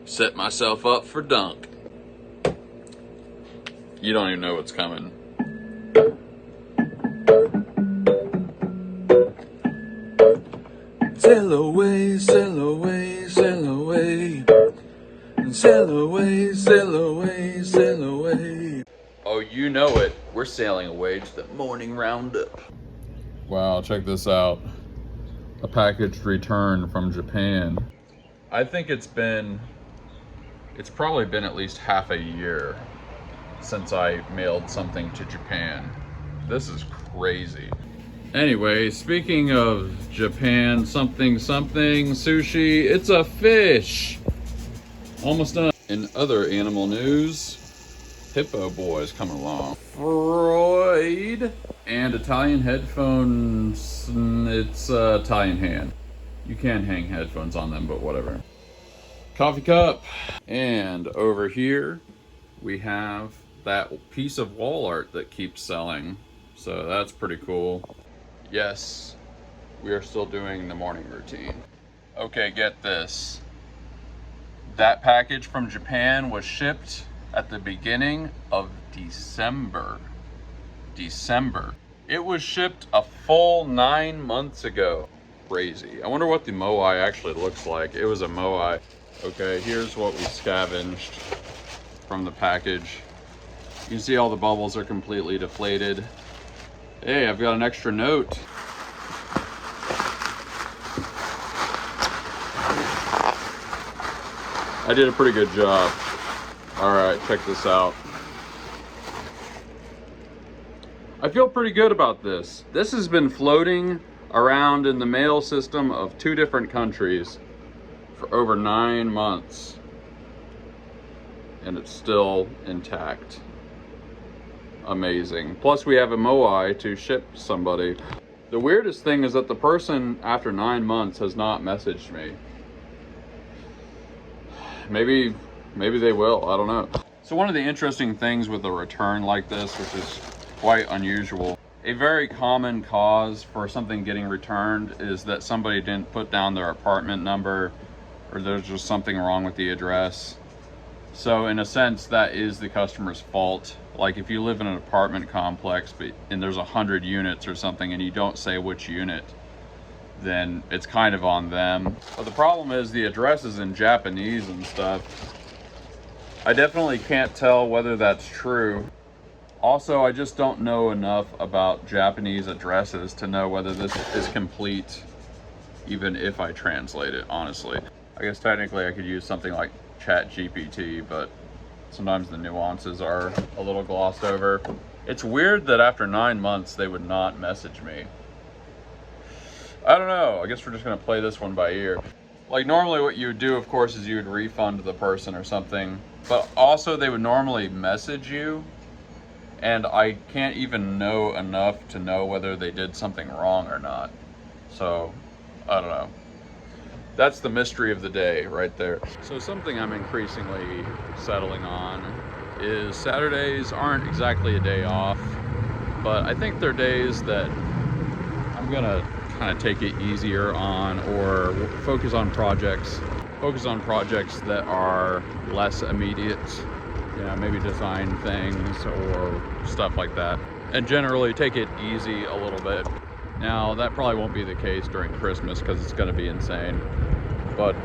Set myself up for dunk. You don't even know what's coming. Sail away, sail away, sail away. Sail away, sail away, sail away. Oh, you know it. We're sailing away to the morning roundup. Wow, check this out. A package returned from Japan. I think it's probably been at least half a year since I mailed something to Japan. This is crazy. Anyway, speaking of Japan, something sushi, it's a fish. Almost done. In other animal news, Hippo Boy's coming along. Freud and Italian headphones. It's Italian hand. You can hang headphones on them, but whatever. Coffee cup. And over here, we have that piece of wall art that keeps selling. So that's pretty cool. Yes, we are still doing the morning routine. Okay, get this. That package from Japan was shipped at the beginning of December. It was shipped a full 9 months ago. Crazy. I wonder what the moai actually looks like. It was a moai. Okay, here's what we scavenged from the package. You can see all the bubbles are completely deflated. Hey, I've got an extra note. I did a pretty good job. All right, check this out. I feel pretty good about this. This has been floating around in the mail system of 2 different countries for over 9 months. And it's still intact. Amazing. Plus we have a moai to ship somebody. The weirdest thing is that the person after 9 months has not messaged me. Maybe they will, I don't know. So one of the interesting things with a return like this, which is quite unusual, a very common cause for something getting returned is that somebody didn't put down their apartment number, or there's just something wrong with the address. So in a sense, that is the customer's fault. Like if you live in an apartment complex and there's 100 units or something and you don't say which unit, then it's kind of on them. But the problem is the address is in Japanese and stuff. I definitely can't tell whether that's true. Also, I just don't know enough about Japanese addresses to know whether this is complete, even if I translate it, honestly. I guess technically I could use something like ChatGPT, but sometimes the nuances are a little glossed over. It's weird that after 9 months they would not message me. I don't know, I guess we're just gonna play this one by ear. Like normally what you would do, of course, is you would refund the person or something, but also they would normally message you, and I can't even know enough to know whether they did something wrong or not. So, I don't know. That's the mystery of the day right there. So something I'm increasingly settling on is Saturdays aren't exactly a day off, but I think they're days that I'm gonna kind of take it easier on, or focus on projects that are less immediate. You know, maybe design things or stuff like that, and generally take it easy a little bit. Now that probably won't be the case during Christmas because it's going to be insane, but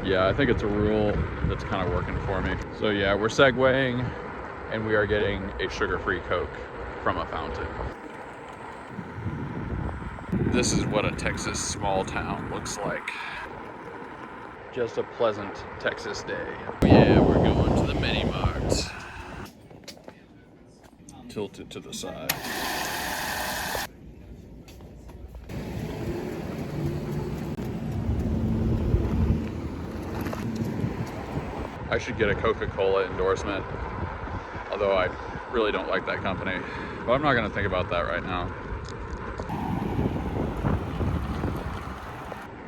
yeah, I think it's a rule that's kind of working for me. So yeah, we're segueing and we are getting a sugar-free Coke from a fountain. This is what a Texas small town looks like. Just a pleasant Texas day. Yeah, we're going to the mini mart. Tilted to the side. I should get a Coca-Cola endorsement, although I really don't like that company. But I'm not gonna think about that right now.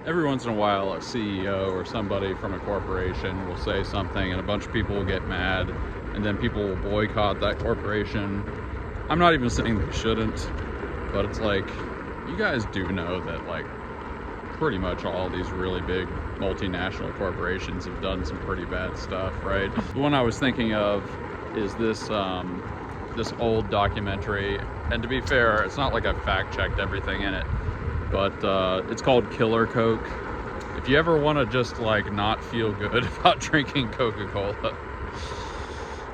Every once in a while, a CEO or somebody from a corporation will say something and a bunch of people will get mad, and then people will boycott that corporation. I'm not even saying they shouldn't, but it's like, you guys do know that like pretty much all these really big multinational corporations have done some pretty bad stuff, right? The one I was thinking of is this this old documentary, and to be fair, it's not like I've fact-checked everything in it, but it's called Killer Coke. If you ever want to just like not feel good about drinking Coca-Cola,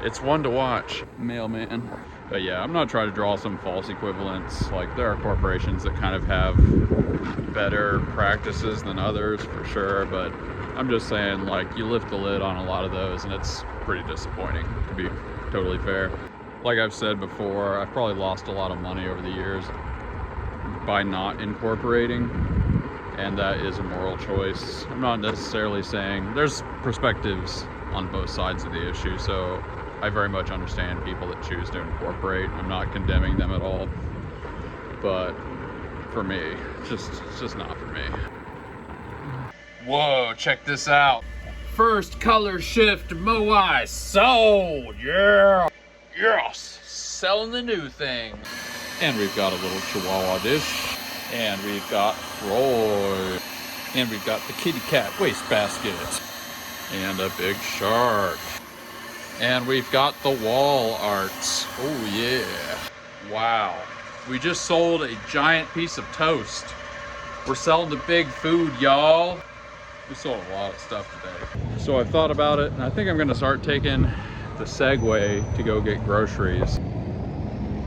it's one to watch. Mailman. But yeah, I'm not trying to draw some false equivalence. Like, there are corporations that kind of have better practices than others for sure, but I'm just saying, like, you lift the lid on a lot of those and it's pretty disappointing, to be totally fair. Like I've said before, I've probably lost a lot of money over the years by not incorporating, and that is a moral choice. I'm not necessarily saying, there's perspectives on both sides of the issue, so I very much understand people that choose to incorporate. I'm not condemning them at all, but for me, it's just not for me. Whoa, check this out. First Colorshift Moai sold, yeah! Yes, selling the new thing. And we've got a little Chihuahua dish, and we've got Roy, and we've got the kitty cat wastebasket, and a big shark. And we've got the wall art. Oh yeah. Wow. We just sold a giant piece of toast. We're selling the big food, y'all. We sold a lot of stuff today. So I've thought about it, and I think I'm gonna start taking the Segway to go get groceries.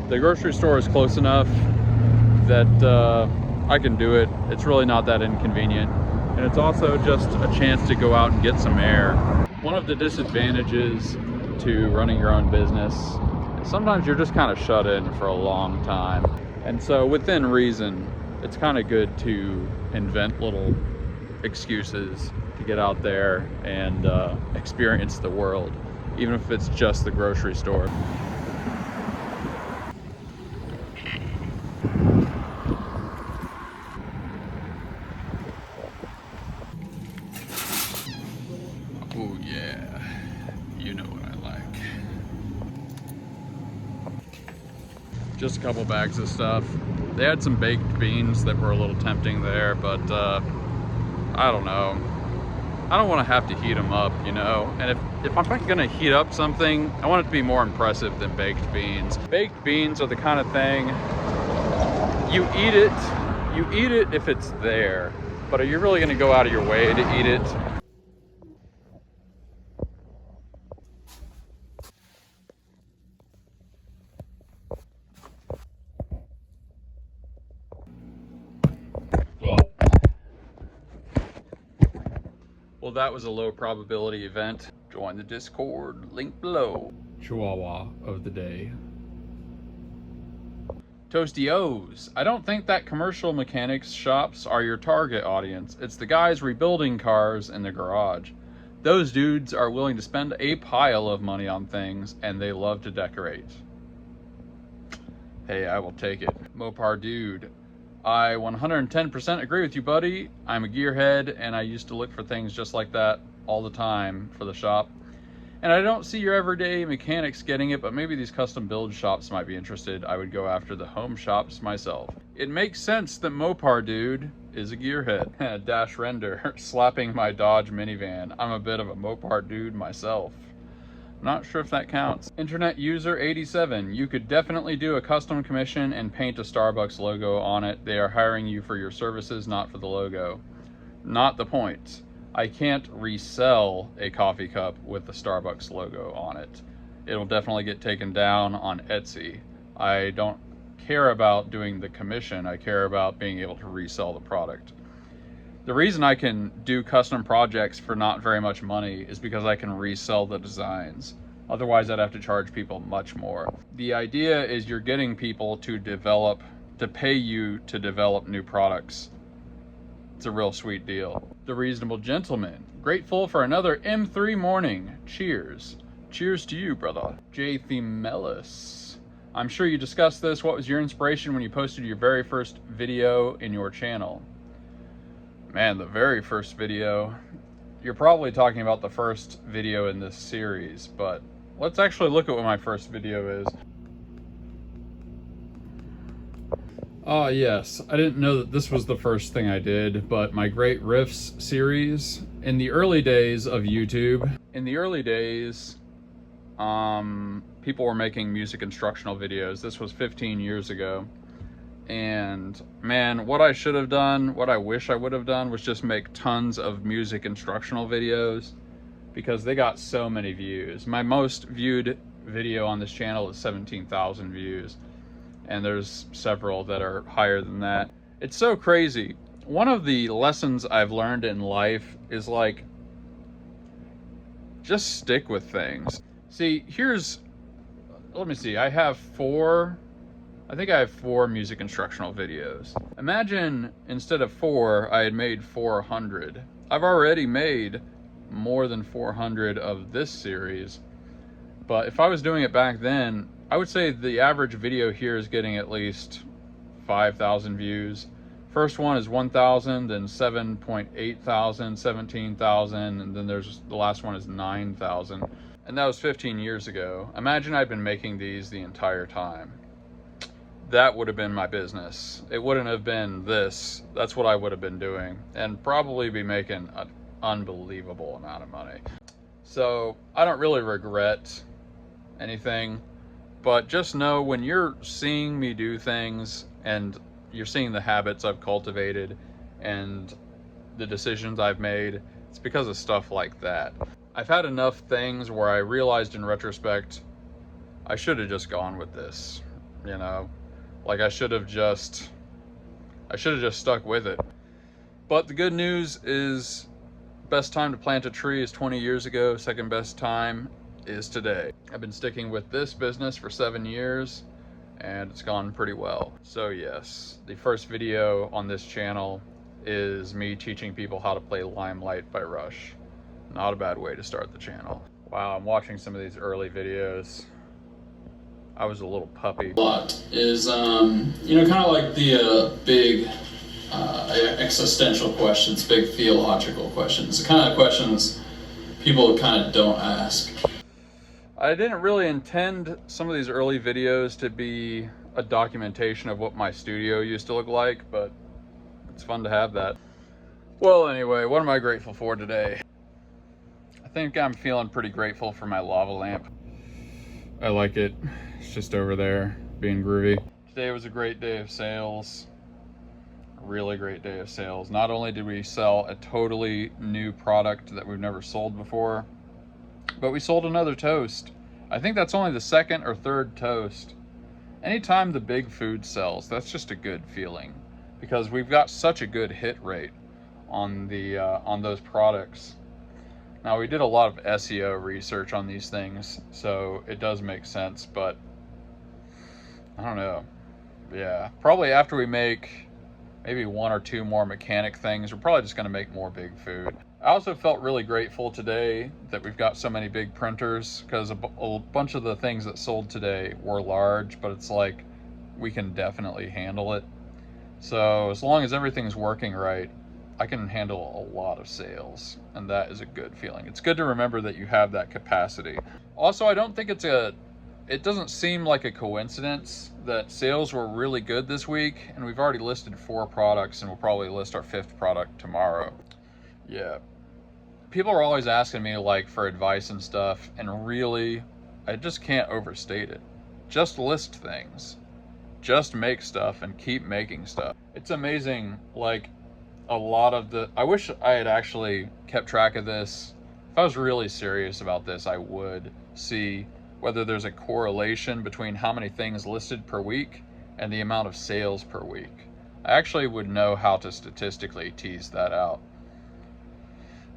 The grocery store is close enough that I can do it. It's really not that inconvenient. And it's also just a chance to go out and get some air. One of the disadvantages to running your own business, sometimes you're just kind of shut in for a long time, and so within reason it's kind of good to invent little excuses to get out there and experience the world, even if it's just the grocery store. Oh yeah, you know what I like. Just a couple bags of stuff. They had some baked beans that were a little tempting there, but I don't know. I don't want to have to heat them up, you know? And if I'm gonna heat up something, I want it to be more impressive than baked beans. Baked beans are the kind of thing, you eat it if it's there, but are you really gonna go out of your way to eat it? Well, that was a low probability event. Join the Discord, link below. Chihuahua of the day. Toasty O's. I don't think that commercial mechanics shops are your target audience. It's the guys rebuilding cars in the garage. Those dudes are willing to spend a pile of money on things, and they love to decorate. Hey, I will take it. Mopar dude. I 110% agree with you, buddy. I'm a gearhead, and I used to look for things just like that all the time for the shop. And I don't see your everyday mechanics getting it, but maybe these custom build shops might be interested. I would go after the home shops myself. It makes sense that Mopar dude is a gearhead. Dash render, slapping my Dodge minivan. I'm a bit of a Mopar dude myself. Not sure if that counts. Internet user 87, you could definitely do a custom commission and paint a Starbucks logo on it. They are hiring you for your services, not for the logo. Not the point. I can't resell a coffee cup with the Starbucks logo on it. It'll definitely get taken down on Etsy. I don't care about doing the commission. I care about being able to resell the product. The reason I can do custom projects for not very much money is because I can resell the designs. Otherwise, I'd have to charge people much more. The idea is you're getting people to pay you to develop new products. It's a real sweet deal. The Reasonable Gentleman. Grateful for another M3 morning. Cheers. Cheers to you, brother. J. Themelis. I'm sure you discussed this. What was your inspiration when you posted your very first video in your channel? Man, the very first video. You're probably talking about the first video in this series, but let's actually look at what my first video is. Yes, I didn't know that this was the first thing I did, but my Great Riffs series, in the early days of YouTube, people were making music instructional videos. This was 15 years ago. And man, what I should have done, what I wish I would have done, was just make tons of music instructional videos, because they got so many views. My most viewed video on this channel is 17,000 views, and there's several that are higher than that. It's so crazy. One of the lessons I've learned in life is, like, just stick with things. See, let me see, I think I have 4 music instructional videos. Imagine instead of 4, I had made 400. I've already made more than 400 of this series, but if I was doing it back then, I would say the average video here is getting at least 5,000 views. First one is 1,000, then 7,800, 17,000, and then the last one is 9,000. And that was 15 years ago. Imagine I'd been making these the entire time. That would have been my business. It wouldn't have been this. That's what I would have been doing, and probably be making an unbelievable amount of money. So I don't really regret anything, but just know, when you're seeing me do things and you're seeing the habits I've cultivated and the decisions I've made, it's because of stuff like that. I've had enough things where I realized in retrospect, I should have just gone with this, you know? Like, I should have just stuck with it. But the good news is, best time to plant a tree is 20 years ago. Second best time is today. I've been sticking with this business for 7 years, and it's gone pretty well. So yes, the first video on this channel is me teaching people how to play Limelight by Rush. Not a bad way to start the channel. Wow, I'm watching some of these early videos. I was a little puppy. Is, you know, kind of like the big existential questions, big theological questions, the kind of questions people kind of don't ask. I didn't really intend some of these early videos to be a documentation of what my studio used to look like, but it's fun to have that. Well, anyway, what am I grateful for today? I think I'm feeling pretty grateful for my lava lamp. I like it. It's just over there, being groovy. Today was a great day of sales. A really great day of sales. Not only did we sell a totally new product that we've never sold before, but we sold another toast. I think that's only the second or third toast. Anytime the big food sells, that's just a good feeling, because we've got such a good hit rate on those products. Now, we did a lot of SEO research on these things, so it does make sense, but I don't know. Yeah, probably after we make maybe 1 or 2 more mechanic things, we're probably just going to make more big food. I also felt really grateful today that we've got so many big printers, because a bunch of the things that sold today were large, but it's like, we can definitely handle it. So as long as everything's working right, I can handle a lot of sales, and that is a good feeling. It's good to remember that you have that capacity. Also, I don't think it doesn't seem like a coincidence that sales were really good this week, and we've already listed 4 products, and we'll probably list our 5th product tomorrow. Yeah. People are always asking me, like, for advice and stuff, and really, I just can't overstate it. Just list things. Just make stuff and keep making stuff. It's amazing, like, a lot of I wish I had actually kept track of this. If I was really serious about this, I would see whether there's a correlation between how many things listed per week and the amount of sales per week. I actually would know how to statistically tease that out.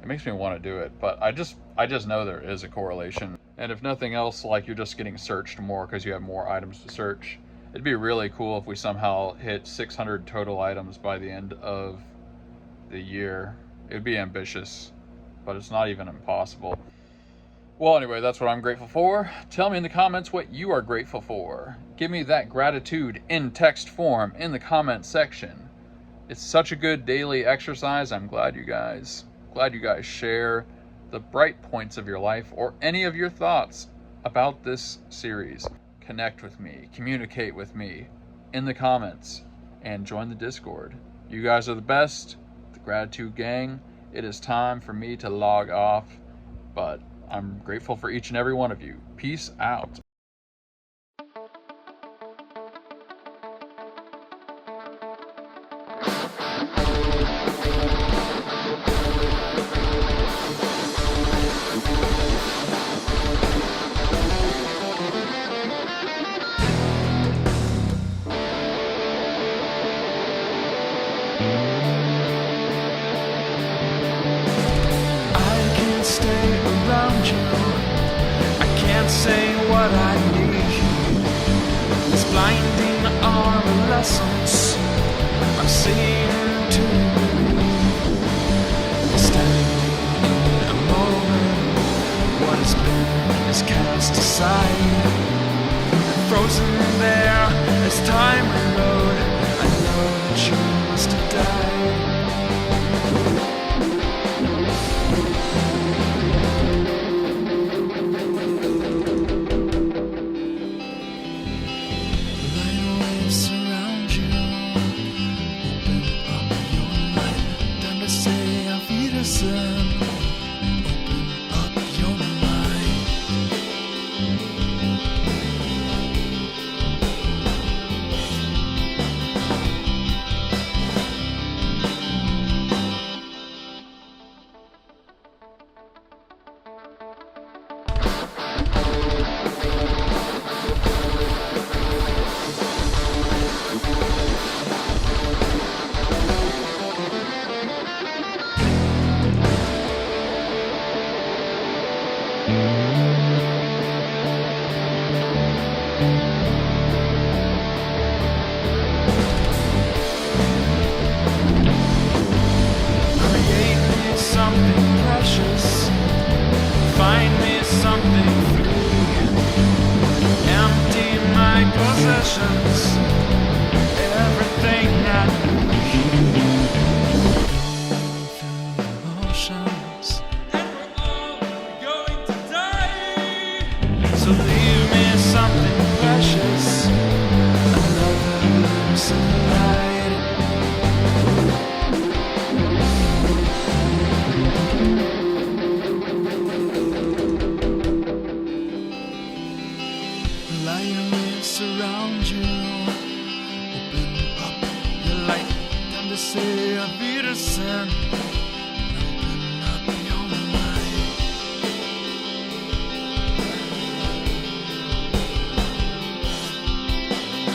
It makes me want to do it, but I just know there is a correlation. And if nothing else, like, you're just getting searched more because you have more items to search. It'd be really cool if we somehow hit 600 total items by the end of the year. It'd be ambitious, but it's not even impossible. Well, anyway, that's what I'm grateful for. Tell me in the comments what you are grateful for. Give me that gratitude in text form in the comment section. It's such a good daily exercise. I'm glad you guys share the bright points of your life or any of your thoughts about this series. Connect with me, communicate with me in the comments, and join the Discord. You guys are the best, the Gratitude Gang. It is time for me to log off, but I'm grateful for each and every one of you. Peace out. Stay around you. I can't say what I need. It's blinding are lessons I'm seeing to standing in a moment. What has been is cast aside, frozen there as time rode. I know that you must have died. Find me something free. Empty my possessions, everything I need. Through the oceans, and we're all going to die. So leave me something precious, another sunlight. Surround you, open up your light, time to say a Wiedersehen.